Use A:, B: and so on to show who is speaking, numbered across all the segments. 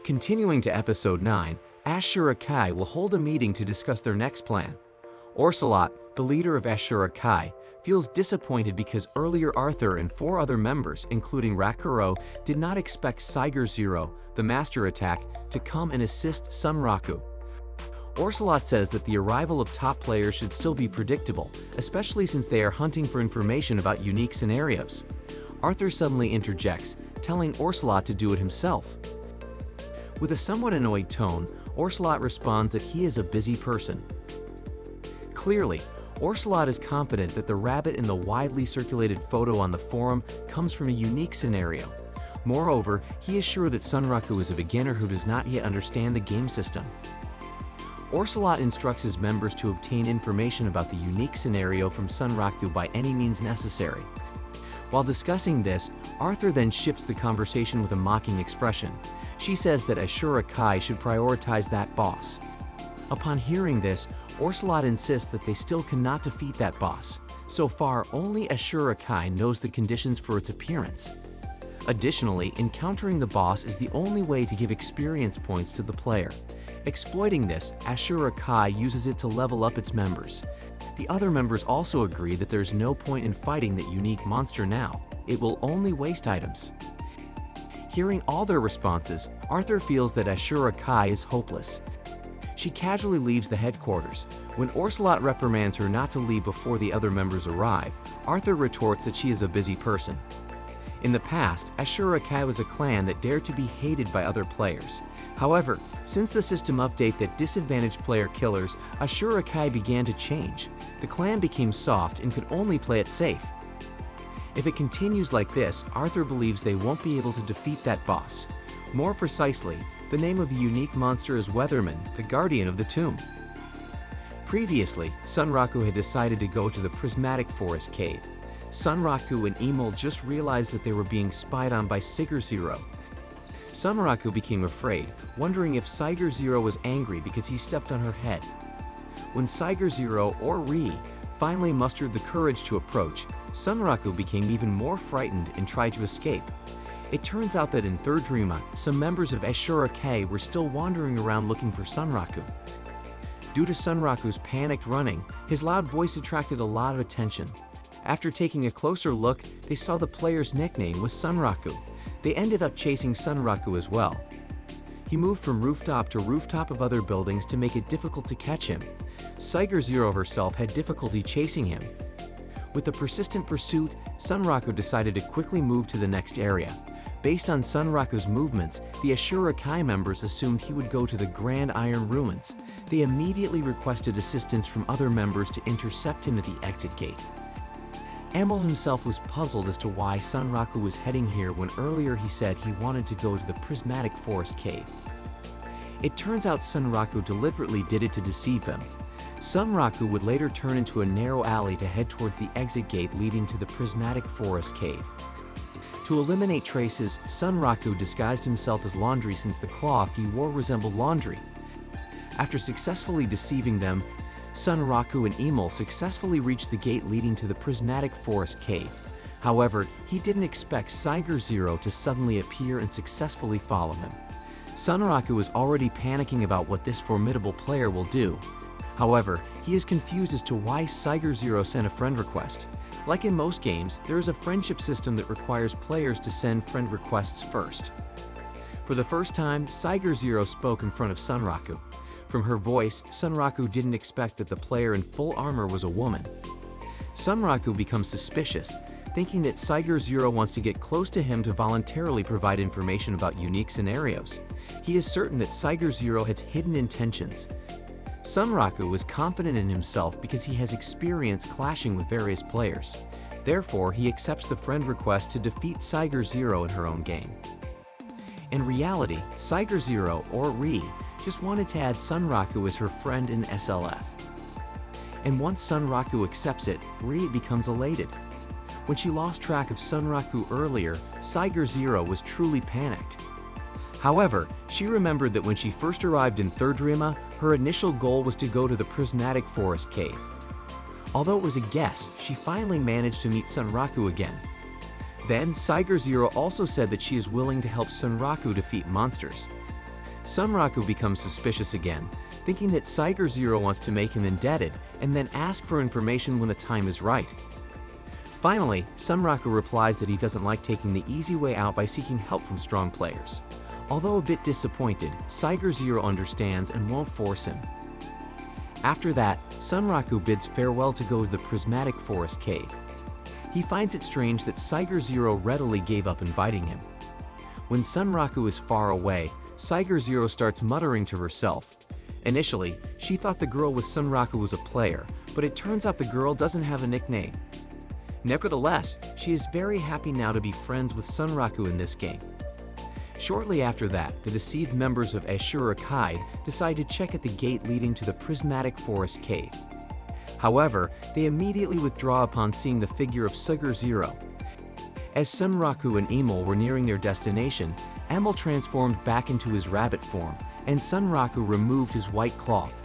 A: Continuing to Episode 9, Ashura Kai will hold a meeting to discuss their next plan. Orcelot, the leader of Ashura Kai, feels disappointed because earlier Arthur and 4 other members, including Rakuro, did not expect Saiger Zero, the Master Attack, to come and assist Sunraku. Orcelot says that the arrival of top players should still be predictable, especially since they are hunting for information about unique scenarios. Arthur suddenly interjects, telling Orcelot to do it himself. With a somewhat annoyed tone, Orcelot responds that he is a busy person. Clearly, Orcelot is confident that the rabbit in the widely circulated photo on the forum comes from a unique scenario. Moreover, he is sure that Sunraku is a beginner who does not yet understand the game system. Orcelot instructs his members to obtain information about the unique scenario from Sunraku by any means necessary. While discussing this, Arthur then shifts the conversation with a mocking expression. She says that Ashura Kai should prioritize that boss. Upon hearing this, Orcelot insists that they still cannot defeat that boss. So far, only Ashura Kai knows the conditions for its appearance. Additionally, encountering the boss is the only way to give experience points to the player. Exploiting this, Ashura Kai uses it to level up its members. The other members also agree that there's no point in fighting that unique monster now. It will only waste items. Hearing all their responses, Arthur feels that Ashura Kai is hopeless. She casually leaves the headquarters. When Orcelot reprimands her not to leave before the other members arrive, Arthur retorts that she is a busy person. In the past, Ashura Kai was a clan that dared to be hated by other players. However, since the system update that disadvantaged player killers, Ashura Kai began to change. The clan became soft and could only play it safe. If it continues like this, Arthur believes they won't be able to defeat that boss. More precisely, the name of the unique monster is Weatherman, the guardian of the tomb. Previously, Sunraku had decided to go to the Prismatic Forest Cave. Sunraku and Emil just realized that they were being spied on by Saiger Zero. Sunraku became afraid, wondering if Saiger Zero was angry because he stepped on her head. When Saiger Zero, or Ri, finally mustered the courage to approach, Sunraku became even more frightened and tried to escape. It turns out that in Third Rima, some members of Ashura Kai were still wandering around looking for Sunraku. Due to Sunraku's panicked running, his loud voice attracted a lot of attention. After taking a closer look, they saw the player's nickname was Sunraku. They ended up chasing Sunraku as well. He moved from rooftop to rooftop of other buildings to make it difficult to catch him. Saiger Zero herself had difficulty chasing him. With the persistent pursuit, Sunraku decided to quickly move to the next area. Based on Sunraku's movements, the Ashura Kai members assumed he would go to the Grand Iron Ruins. They immediately requested assistance from other members to intercept him at the exit gate. Emil himself was puzzled as to why Sunraku was heading here when earlier he said he wanted to go to the Prismatic Forest Cave. It turns out Sunraku deliberately did it to deceive him. Sunraku would later turn into a narrow alley to head towards the exit gate leading to the Prismatic Forest Cave. To eliminate traces, Sunraku disguised himself as laundry since the cloth he wore resembled laundry. After successfully deceiving them, Sunraku and Emil successfully reached the gate leading to the Prismatic Forest Cave. However, he didn't expect Saiger Zero to suddenly appear and successfully follow him. Sunraku is already panicking about what this formidable player will do. However, he is confused as to why Saiger Zero sent a friend request. Like in most games, there is a friendship system that requires players to send friend requests first. For the first time, Saiger Zero spoke in front of Sunraku. From her voice, Sunraku didn't expect that the player in full armor was a woman. Sunraku becomes suspicious, thinking that Saiger Zero wants to get close to him to voluntarily provide information about unique scenarios. He is certain that Saiger Zero has hidden intentions. Sunraku is confident in himself because he has experience clashing with various players. Therefore, he accepts the friend request to defeat Saiger Zero in her own game. In reality, Saiger Zero, or Ri, just wanted to add Sunraku as her friend in SLF. And once Sunraku accepts it, Ri becomes elated. When she lost track of Sunraku earlier, Saiger Zero was truly panicked. However, she remembered that when she first arrived in Third Rima, her initial goal was to go to the Prismatic Forest Cave. Although it was a guess, she finally managed to meet Sunraku again. Then, Saiger Zero also said that she is willing to help Sunraku defeat monsters. Sunraku becomes suspicious again, thinking that Saiger Zero wants to make him indebted and then ask for information when the time is right. Finally, Sunraku replies that he doesn't like taking the easy way out by seeking help from strong players. Although a bit disappointed, Saiger Zero understands and won't force him. After that, Sunraku bids farewell to go to the prismatic forest cave. He finds it strange that Saiger Zero readily gave up inviting him. When Sunraku is far away, Saiger Zero starts muttering to herself. Initially, she thought the girl with Sunraku was a player, but it turns out the girl doesn't have a nickname. Nevertheless, she is very happy now to be friends with Sunraku in this game. Shortly after that, the deceived members of Ashura Kai decide to check at the gate leading to the prismatic forest cave. However, they immediately withdraw upon seeing the figure of Saiger Zero. As Sunraku and Emil were nearing their destination, Emil transformed back into his rabbit form, and Sunraku removed his white cloth.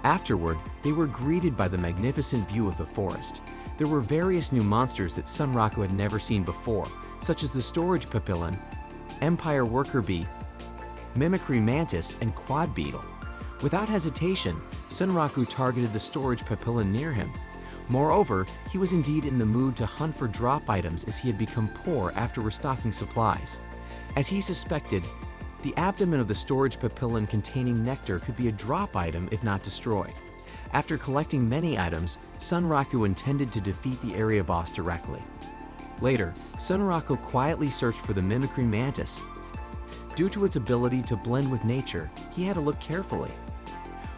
A: Afterward, they were greeted by the magnificent view of the forest. There were various new monsters that Sunraku had never seen before, such as the storage papillon, empire worker bee, mimicry mantis, and quad beetle. Without hesitation, Sunraku targeted the storage papillon near him. Moreover, he was indeed in the mood to hunt for drop items as he had become poor after restocking supplies. As he suspected, the abdomen of the storage papillon containing nectar could be a drop item if not destroyed. After collecting many items, Sunraku intended to defeat the area boss directly. Later, Sunraku quietly searched for the mimicry mantis. Due to its ability to blend with nature, he had to look carefully.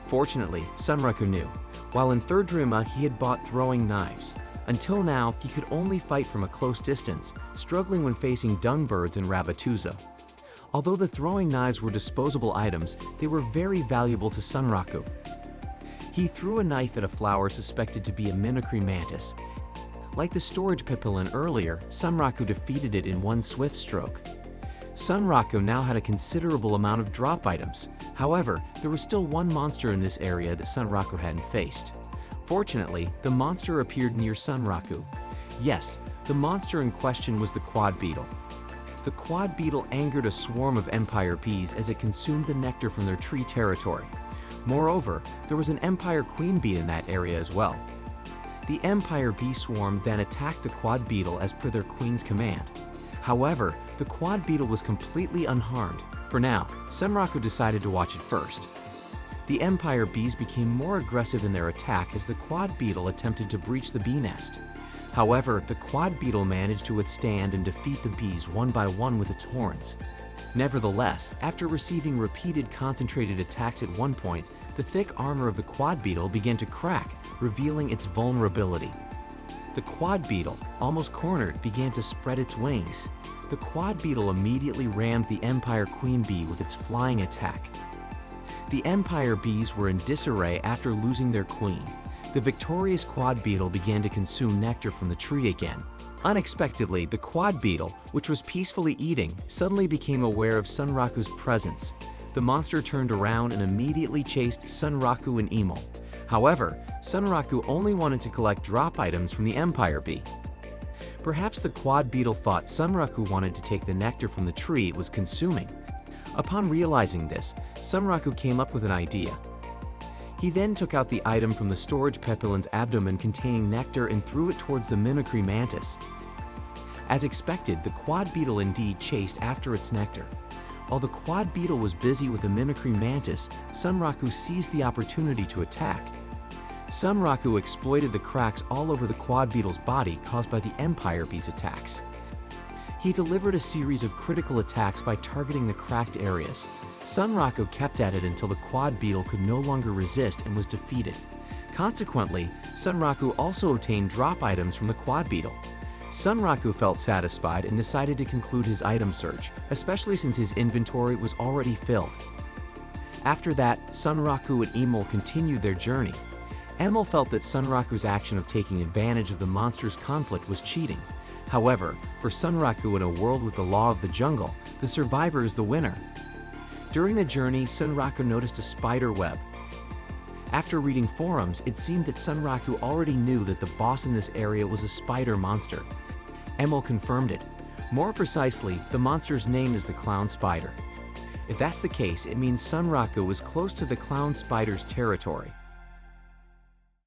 A: Fortunately, Sunraku knew. While in Third Drima, he had bought throwing knives. Until now, he could only fight from a close distance, struggling when facing dung birds and Rabatuza. Although the throwing knives were disposable items, they were very valuable to Sunraku. He threw a knife at a flower suspected to be a mimicry mantis. Like the storage papillon earlier, Sunraku defeated it in one swift stroke. Sunraku now had a considerable amount of drop items. However, there was still one monster in this area that Sunraku hadn't faced. Fortunately, the monster appeared near Sunraku. Yes, the monster in question was the quad beetle. The quad beetle angered a swarm of empire bees as it consumed the nectar from their tree territory. Moreover, there was an empire queen bee in that area as well. The empire bee swarm then attacked the quad beetle as per their queen's command. However, the quad beetle was completely unharmed. For now, Sunraku decided to watch it first. The empire bees became more aggressive in their attack as the quad beetle attempted to breach the bee nest. However, the quad beetle managed to withstand and defeat the bees one by one with its horns. Nevertheless, after receiving repeated concentrated attacks at one point, the thick armor of the quad beetle began to crack, revealing its vulnerability. The quad beetle, almost cornered, began to spread its wings. The quad beetle immediately rammed the empire queen bee with its flying attack. The empire bees were in disarray after losing their queen. The victorious quad beetle began to consume nectar from the tree again. Unexpectedly, the quad beetle, which was peacefully eating, suddenly became aware of Sunraku's presence. The monster turned around and immediately chased Sunraku and Emil. However, Sunraku only wanted to collect drop items from the empire bee. Perhaps the quad beetle thought Sunraku wanted to take the nectar from the tree it was consuming. Upon realizing this, Sunraku came up with an idea. He then took out the item from the storage papillon's abdomen containing nectar and threw it towards the mimicry mantis. As expected, the quad beetle indeed chased after its nectar. While the quad beetle was busy with the mimicry mantis, Sunraku seized the opportunity to attack. Sunraku exploited the cracks all over the quad beetle's body caused by the empire bee's attacks. He delivered a series of critical attacks by targeting the cracked areas. Sunraku kept at it until the quad beetle could no longer resist and was defeated. Consequently, Sunraku also obtained drop items from the quad beetle. Sunraku felt satisfied and decided to conclude his item search, especially since his inventory was already filled. After that, Sunraku and Emil continued their journey. Emil felt that Sunraku's action of taking advantage of the monster's conflict was cheating. However, for Sunraku in a world with the law of the jungle, the survivor is the winner. During the journey, Sunraku noticed a spider web. After reading forums, it seemed that Sunraku already knew that the boss in this area was a spider monster. Emil confirmed it. More precisely, the monster's name is the clown spider. If that's the case, it means Sunraku was close to the clown spider's territory.